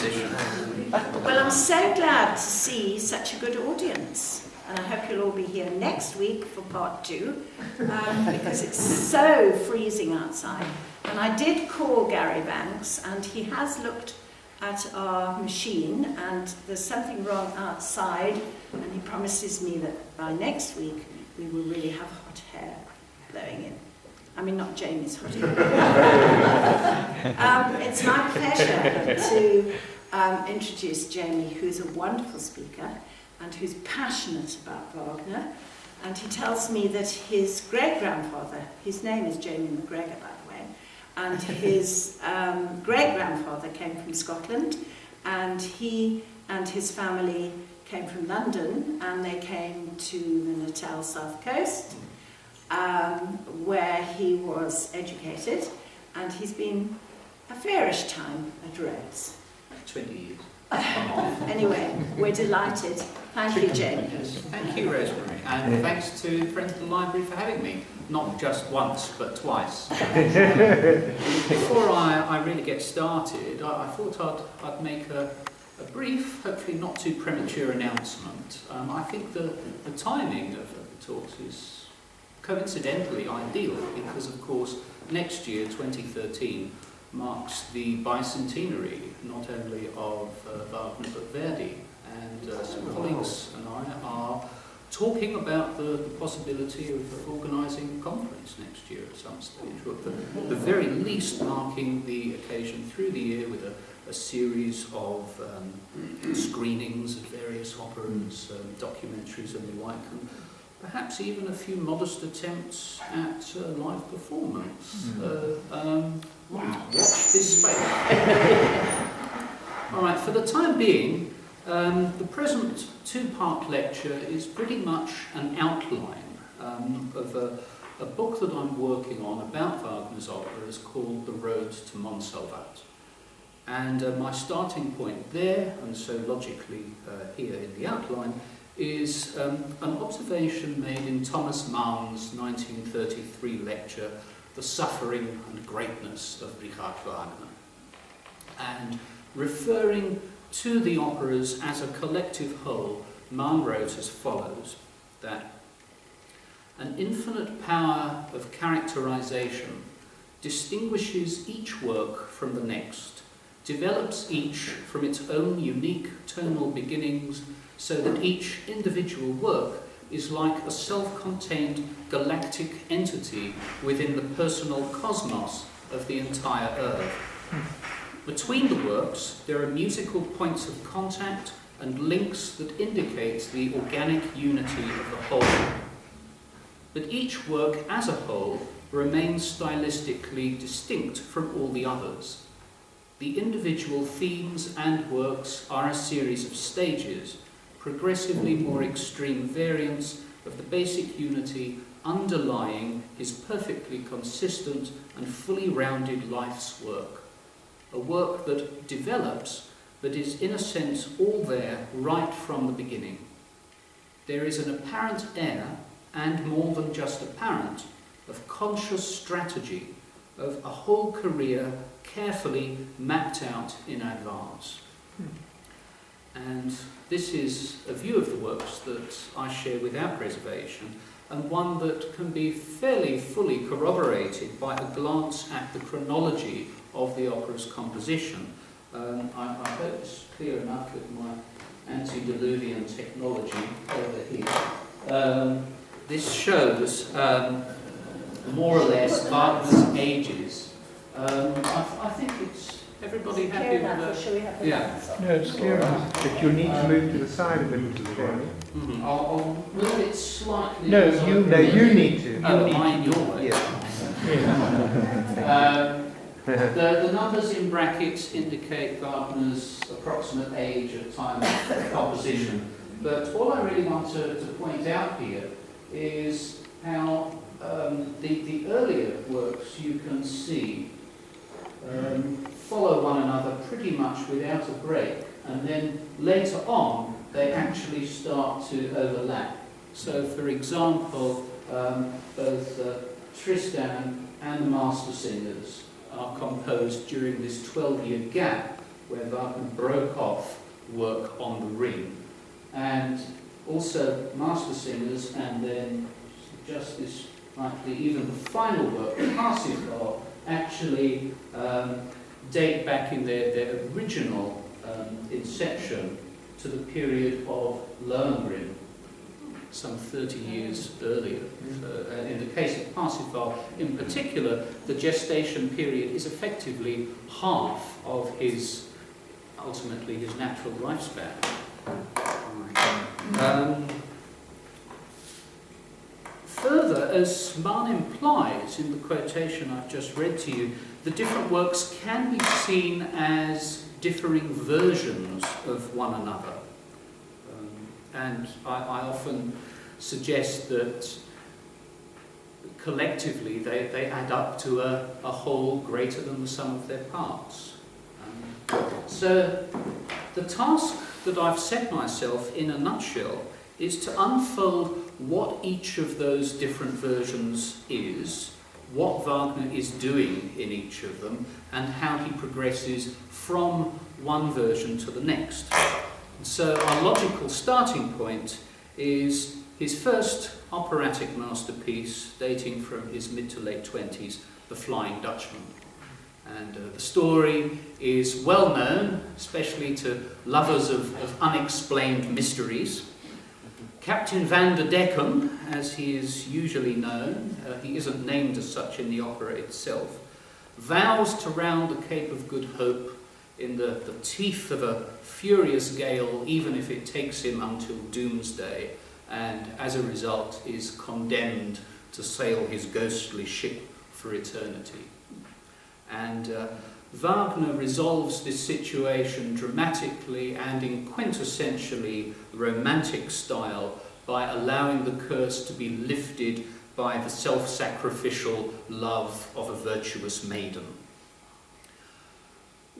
composition. Well, I'm so glad to see such a good audience, and I hope you'll all be here next week for part 2, because it's so freezing outside. And I did call Gary Banks, and he has looked at our machine, and there's something wrong outside, and he promises me that by next week we will really have hot air blowing in. I mean, not Jamie's hot air. It's my pleasure to introduce Jamie, who's a wonderful speaker and who's passionate about Wagner. And he tells me that his great-grandfather, his name is Jamie McGregor, by the way, and his great-grandfather came from Scotland, and he and his family came from London, and they came to the Natal South Coast, where he was educated, and he's been a fairish time at Rhodes. 20 years. Anyway, we're delighted. Thank you, Jamie. Yes. Thank you, Rosemary, and thanks to Friends of the Library for having me, not just once, but twice. Before I really get started, I thought I'd make a brief, hopefully not too premature announcement. I think the timing of the talks is coincidentally ideal because, of course, next year, 2013, marks the bicentenary, not only of Wagner but Verdi. And some colleagues and I are talking about the possibility of organising a conference next year at some stage, or at the very least marking the occasion through the year with a series of screenings of various operas, documentaries and the like, and perhaps even a few modest attempts at live performance. Watch this space. All right, for the time being, the present two-part lecture is pretty much an outline of a book that I'm working on about Wagner's operas called The Road to Montsalvat. And my starting point there, and so logically here in the outline, is an observation made in Thomas Mann's 1933 lecture, The Suffering and Greatness of Richard Wagner, and referring to the operas as a collective whole, Mann wrote as follows, that an infinite power of characterization distinguishes each work from the next, develops each from its own unique tonal beginnings, so that each individual work is like a self-contained galactic entity within the personal cosmos of the entire Earth. Between the works, there are musical points of contact and links that indicate the organic unity of the whole. But each work as a whole remains stylistically distinct from all the others. The individual themes and works are a series of stages, progressively more extreme variants of the basic unity underlying his perfectly consistent and fully rounded life's work. A work that develops, but is in a sense all there right from the beginning. There is an apparent air, and more than just apparent, of conscious strategy, of a whole career carefully mapped out in advance. And this is a view of the works that I share without reservation, and one that can be fairly fully corroborated by a glance at the chronology of the opera's composition. I hope it's clear enough with my antediluvian technology over here. This shows more or less Wagner's ages. I think it's everybody happy with that? Shall we have the Yeah, it's clear enough, but you need to move to the side of it, Mr. Chairman. I'll move it slightly. No, you need to. Oh, mine your way. Yeah. The numbers in brackets indicate Wagner's approximate age at time of composition. But all I really want to point out here is how the earlier works you can see follow one another pretty much without a break, and then later on they actually start to overlap. So, for example, both Tristan and the Master Singers are composed during this 12-year gap where Wagner broke off work on the Ring, and also Master Singers, and then just this rightly, even the final work, Parsifal, actually date back in their original inception to the period of Lohengrin, some 30 years earlier. So, in the case of Parsifal, in particular, the gestation period is effectively half of ultimately his natural lifespan. Further, as Mann implies in the quotation I've just read to you, the different works can be seen as differing versions of one another. And I often suggest that collectively they add up to a whole greater than the sum of their parts. So the task that I've set myself in a nutshell is to unfold what each of those different versions is, what Wagner is doing in each of them, and how he progresses from one version to the next. So our logical starting point is his first operatic masterpiece, dating from his mid to late 20s, The Flying Dutchman. And the story is well known, especially to lovers of unexplained mysteries. Captain Van der Decken, as he is usually known, he isn't named as such in the opera itself, vows to round the Cape of Good Hope in the teeth of a furious gale, even if it takes him until doomsday, and as a result is condemned to sail his ghostly ship for eternity. And Wagner resolves this situation dramatically and in quintessentially romantic style by allowing the curse to be lifted by the self-sacrificial love of a virtuous maiden.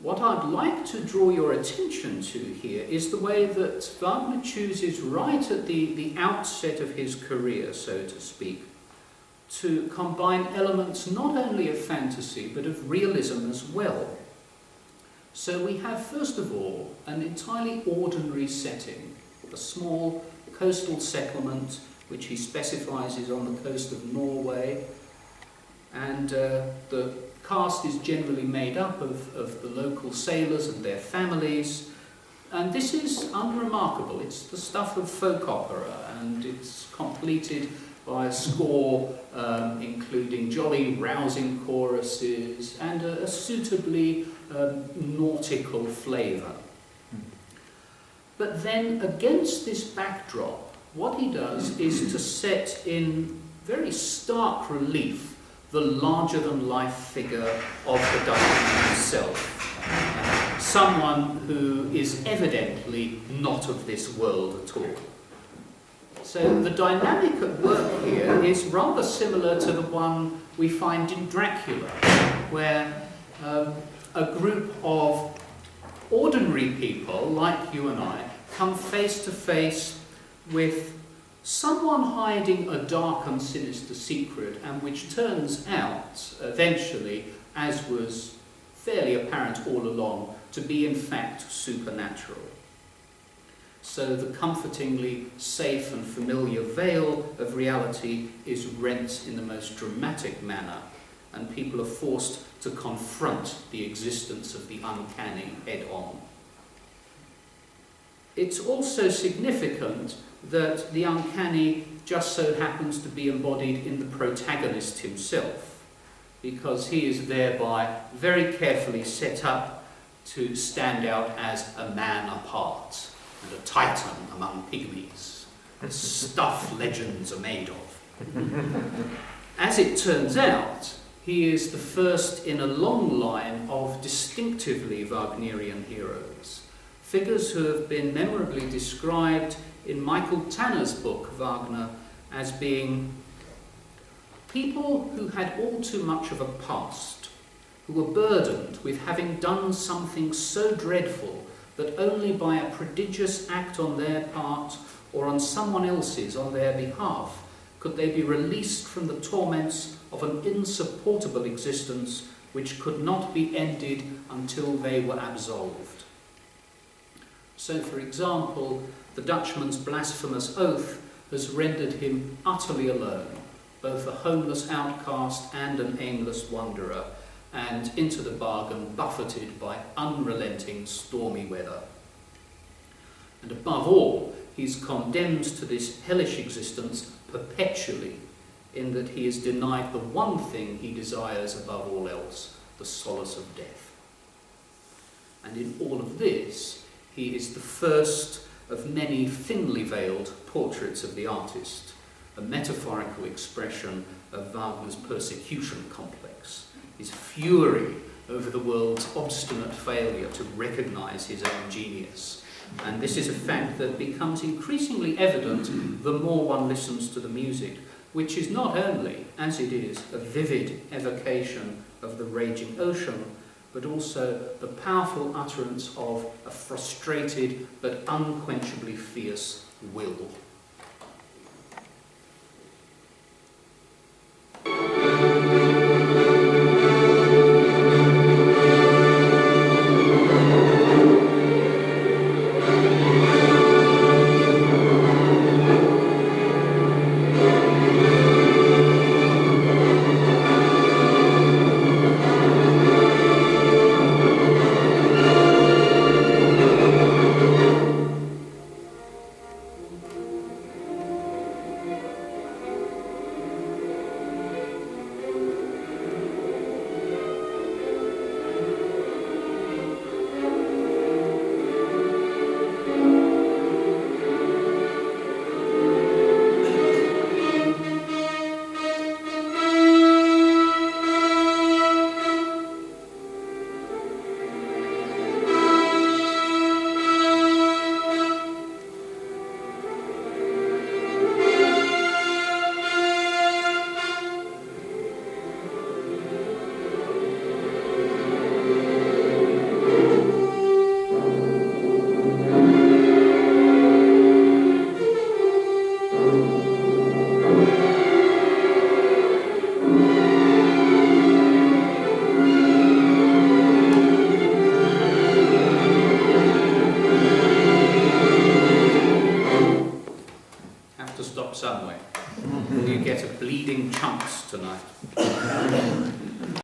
What I'd like to draw your attention to here is the way that Wagner chooses right at the outset of his career, so to speak, to combine elements not only of fantasy but of realism as well. So we have, first of all, an entirely ordinary setting, a small coastal settlement which he specifies is on the coast of Norway, and the cast is generally made up of the local sailors and their families, and this is unremarkable. It's the stuff of folk opera, and it's completed by a score including jolly rousing choruses and a suitably nautical flavour. But then against this backdrop, what he does is to set in very stark relief the larger-than-life figure of the Dutchman himself, someone who is evidently not of this world at all. So the dynamic at work here is rather similar to the one we find in Dracula, where a group of ordinary people, like you and I, come face to face with someone hiding a dark and sinister secret, and which turns out, eventually, as was fairly apparent all along, to be in fact supernatural. So the comfortingly safe and familiar veil of reality is rent in the most dramatic manner, and people are forced to confront the existence of the uncanny head-on. It's also significant that the uncanny just so happens to be embodied in the protagonist himself, because he is thereby very carefully set up to stand out as a man apart and a titan among pygmies, the stuff legends are made of. As it turns out, he is the first in a long line of distinctively Wagnerian heroes, figures who have been memorably described in Michael Tanner's book, Wagner, as being people who had all too much of a past, who were burdened with having done something so dreadful that only by a prodigious act on their part or on someone else's on their behalf could they be released from the torments of an insupportable existence which could not be ended until they were absolved. So, for example, the Dutchman's blasphemous oath has rendered him utterly alone, both a homeless outcast and an aimless wanderer, and into the bargain buffeted by unrelenting stormy weather. And above all, he's condemned to this hellish existence perpetually, in that he is denied the one thing he desires above all else, the solace of death. And in all of this, he is the first of many thinly veiled portraits of the artist, a metaphorical expression of Wagner's persecution complex, his fury over the world's obstinate failure to recognise his own genius. And this is a fact that becomes increasingly evident the more one listens to the music, which is not only, as it is, a vivid evocation of the raging ocean, but also the powerful utterance of a frustrated but unquenchably fierce will.